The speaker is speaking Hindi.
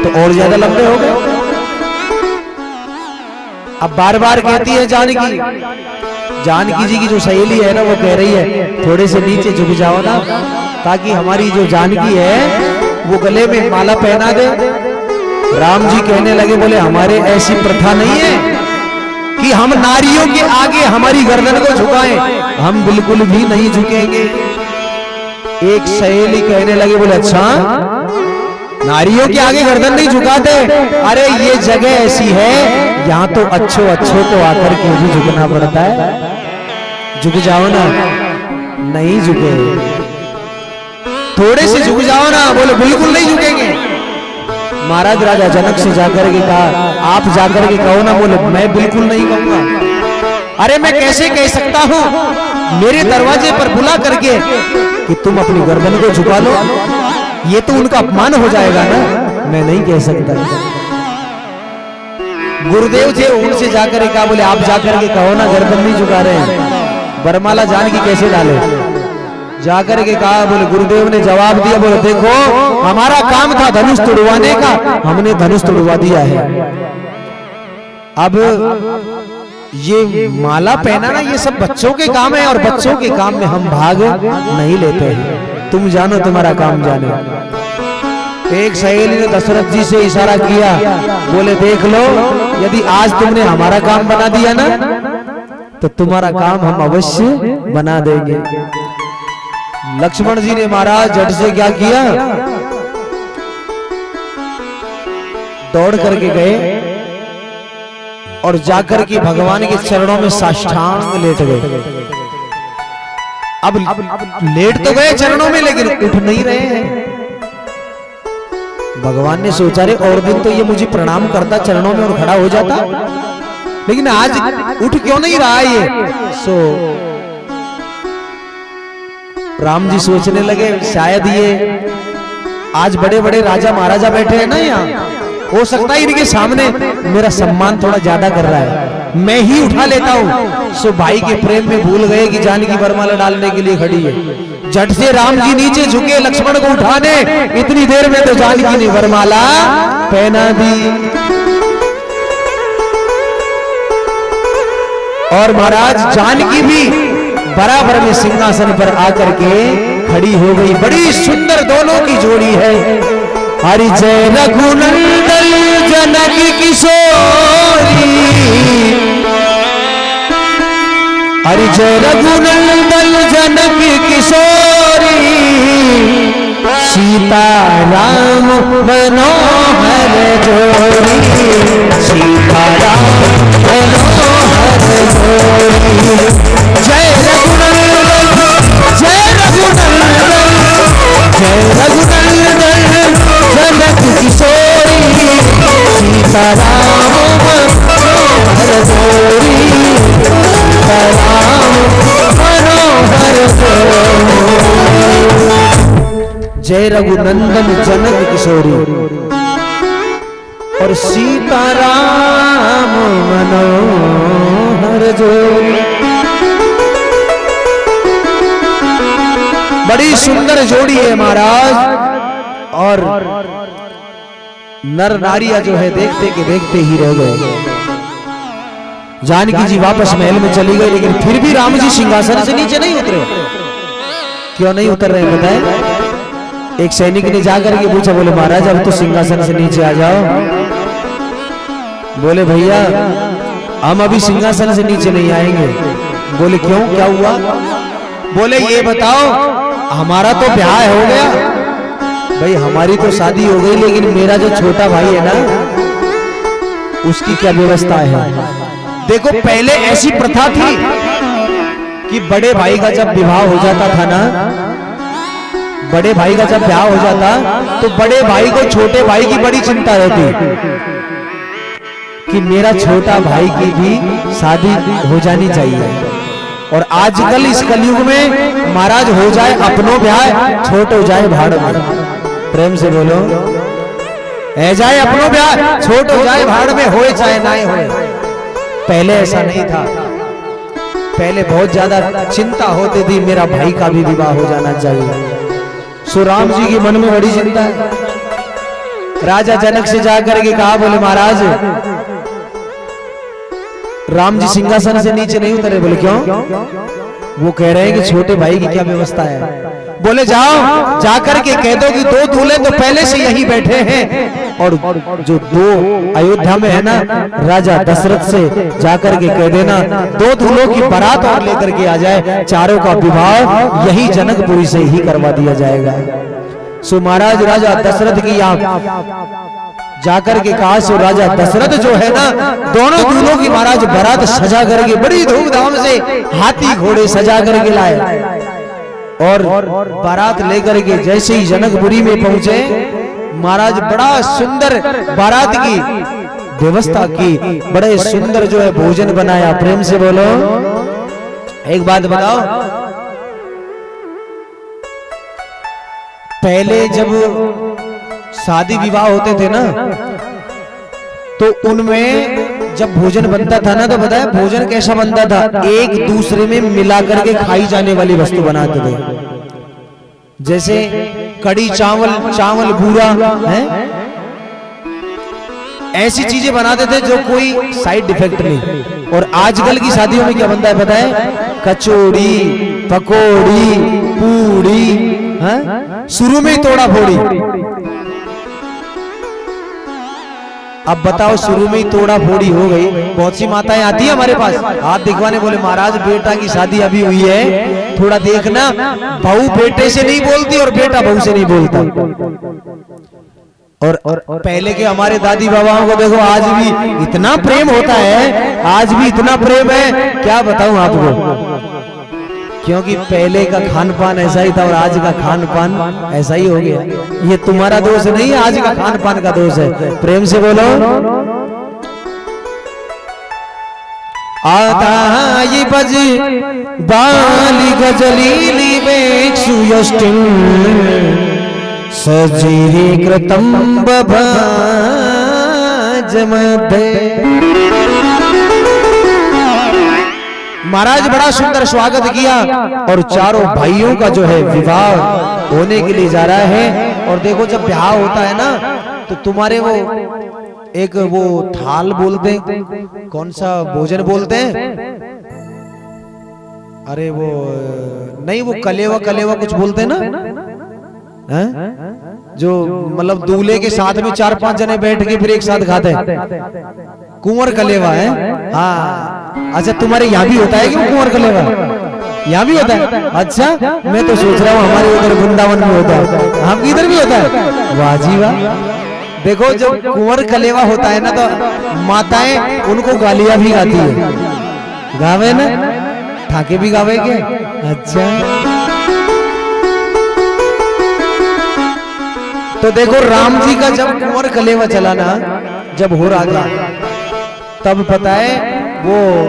तो और ज्यादा लंबे हो गए। अब बार बार कहती है जानकी जी की जो सहेली है ना, वो कह रही है थोड़े से नीचे झुक जाओ ना, ताकि हमारी जो जानकी है वो गले में माला पहना दे। राम जी कहने लगे, बोले हमारे ऐसी प्रथा नहीं है कि हम नारियों के आगे हमारी गर्दन को झुकाएं, हम बिल्कुल भी नहीं झुकेंगे। एक सहेली कहने लगे, बोले अच्छा नारियों के आगे गर्दन नहीं झुकाते? अरे ये जगह ऐसी है, यहाँ तो अच्छो को आकर के भी झुकना पड़ता है, झुक जाओ ना। नहीं झुके, थोड़े से झुक जाओ ना। बोले बिल्कुल नहीं झुकेंगे। महाराज राजा जनक से जाकर के कहा, आप जाकर के कहो ना। बोले मैं बिल्कुल नहीं कहूंगा। अरे मैं कैसे कह सकता हूं, मेरे दरवाजे पर बुला करके कि तुम अपनी गर्दन को झुका लो, ये तो उनका अपमान हो जाएगा ना। मैं नहीं कह सकता। गुरुदेव थे, उनसे जाकर कहा, बोले आप जाकर के कहो ना, गर्दन नहीं झुका रहे हैं, वरमाला जानकी कैसे डाले। जाकर के कहा, बोले गुरुदेव ने जवाब दिया, बोले देखो हमारा काम था धनुष तोड़वाने का, हमने धनुष तोड़वा दिया है। अब ये माला पहनाना ये सब बच्चों के काम है, और बच्चों के काम में हम भाग नहीं लेते हैं। तुम जानो, तुम्हारा काम जाने। एक सहेली ने दशरथ जी से इशारा किया, बोले देख लो, यदि आज तुमने हमारा काम बना दिया ना, तो तुम्हारा काम हम अवश्य बना देंगे। लक्ष्मण जी ने महाराज झट से क्या किया, दौड़ करके गए और जाकर के भगवान के चरणों में साष्टांग लेट गए। अब लेट तो गए चरणों में, लेकिन उठ नहीं रहे हैं। भगवान ने सोचा, रे और दिन तो ये मुझे प्रणाम करता चरणों में और खड़ा हो जाता, लेकिन आज उठ क्यों नहीं रहा ये। राम जी सोचने लगे, शायद ये आज बड़े बड़े राजा महाराजा बैठे हैं ना यहाँ, हो सकता है इनके सामने मेरा सम्मान थोड़ा ज्यादा कर रहा है, मैं ही उठा लेता हूँ। सो भाई के प्रेम में भूल गए कि जानकी वरमाला डालने के लिए खड़ी है। झट से राम जी नीचे झुके लक्ष्मण को उठाने, इतनी देर में तो जानकी ने वरमाला पहना दी। और महाराज जानकी भी बराबर में सिंहासन पर आकर के खड़ी हो गई। बड़ी सुंदर दोनों की जोड़ी है। हरि जय रघुनंदन जनक किशोरी, हरि जय रघुनंदन जनक किशोरी, सीता राम मनोहर जोड़ी, सीता राम मनोहर जोड़ी। जय रघुनंदन जय रघुनंदन जय रघुनंदन जनक किशोरी, सीता राम मनोहर जोड़ी, सीता राम मनोहर जोड़ी। जय रघुनंदन जनक किशोरी और सीता राम मनोहर जोड़ी। बड़ी सुंदर जोड़ी है महाराज। और नर नारियां जो है देखते के देखते ही रह गए। जानकी जी वापस महल में चली गई, लेकिन फिर भी राम जी सिंहासन से नीचे नहीं उतरे। क्यों नहीं उतर रहे बताए? एक सैनिक ने जाकर के पूछा, बोले महाराज अब तो सिंहासन से नीचे आ जाओ। बोले भैया हम अभी सिंहासन से नीचे नहीं आएंगे। बोले क्यों, क्या हुआ? बोले ये बताओ, हमारा तो ब्याह हो गया। भाई हमारी तो शादी हो गई, लेकिन मेरा जो छोटा भाई है ना, उसकी क्या व्यवस्था है? देखो पहले ऐसी प्रथा थी कि बड़े भाई का जब विवाह हो जाता था ना, बड़े भाई का जब ब्याह हो जाता तो बड़े भाई को छोटे भाई की बड़ी चिंता रहती कि मेरा छोटा भाई की भी शादी हो जानी चाहिए। और आजकल इस कलयुग में महाराज हो जाए अपनों ब्याह, छोट हो जाए भाड़ में। प्रेम से बोलो, है जाए अपनों ब्याह, छोट हो जाए भाड़ में, होए चाहे ना होए। पहले ऐसा नहीं था। पहले बहुत ज्यादा चिंता होती थी, मेरा भाई का भी विवाह हो जाना चाहिए। सो राम जी के मन में बड़ी चिंता है। राजा जनक से जाकर के कहा, बोले महाराज राम जी सिंहासन से नीचे नहीं उतरे। बोले क्यों? वो कह रहे हैं कि छोटे भाई की क्या व्यवस्था है। बोले जाओ जाकर के कह दो कि 2 दूल्हे तो पहले से यही बैठे हैं, और जो 2 अयोध्या में है ना, राजा दशरथ से जाकर के कह देना 2 दूल्हों की बारात और लेकर के आ जाए, चारों का विवाह यही जनकपुरी से ही करवा दिया जाएगा। सो महाराज राजा दशरथ की जाकर के कहा, सो राजा दशरथ जो है ना, दोनों दूल्हों की महाराज बारात सजा करके बड़ी धूमधाम से हाथी घोड़े सजा करके लाए, और बारात लेकर के जैसे ही जनकपुरी में पहुंचे, महाराज बड़ा सुंदर बारात की व्यवस्था की, बड़े सुंदर जो है भोजन बनाया। प्रेम से बोलो। एक बात बताओ, पहले जब शादी विवाह होते थे ना, तो उनमें जब भोजन बनता था ना, तो बताया भोजन कैसा बनता था, एक दूसरे में मिला करके खाई जाने वाली वस्तु बनाते थे। जैसे कड़ी चावल, चावल भूरा है, ऐसी चीजें बनाते थे जो कोई साइड इफेक्ट नहीं। और आजकल की शादियों में क्या बनता है पता है? कचौड़ी, पकौड़ी, पूड़ी, शुरू में ही तोड़ा फोड़ी। अब बताओ, शुरू में ही तोड़ा फोड़ी हो गई। बहुत सी माताएं आती है हमारे पास हाथ दिखवाने, बोले महाराज बेटा की शादी अभी हुई है, थोड़ा देखना, बहू बेटे से नहीं बोलती और बेटा बहू से नहीं बोलता। और पहले के हमारे दादी बाबाओं को देखो, आज भी इतना प्रेम होता है, आज भी इतना प्रेम है, क्या बताऊं आपको। क्योंकि पहले का खान पान ऐसा ही था और आज का खान पान ऐसा ही हो गया। ये तुम्हारा दोष नहीं है, आज का खान पान का दोष है। प्रेम से बोलो। आता ये बज बाली गजलीली बेक्षुयष्टिं सजीरे कृतं बभाजमध्ये। महाराज बड़ा सुंदर स्वागत किया, और चारों भाइयों का जो है विवाह होने के लिए जा रहा है। और देखो, जब ब्याह होता है ना, तो तुम्हारे वो एक वो थाल बोलते हैं, कौन सा भोजन बोलते हैं, अरे वो नहीं, वो कलेवा कलेवा कुछ बोलते हैं ना, जो मतलब दूल्हे के साथ में 4-5 जने बैठ के फिर एक साथ खाते हैं, कुंवर कलेवा है। हाँ, अच्छा तुम्हारे यहाँ भी होता है कि वो कुंवर कलेवा? यहाँ भी होता है? अच्छा, मैं तो सोच रहा हूँ हमारे उधर वृंदावन में होता है, हम इधर भी होता है। वाह जी वाह। देखो, जब कुंवर कलेवा होता है ना, तो माताएं उनको गालियां भी गाती है, गावे ना, ठाके भी गावे के। अच्छा, तो देखो राम जी का जब कुंवर कलेवा चला ना, जब हो रहा था, तब पता है वो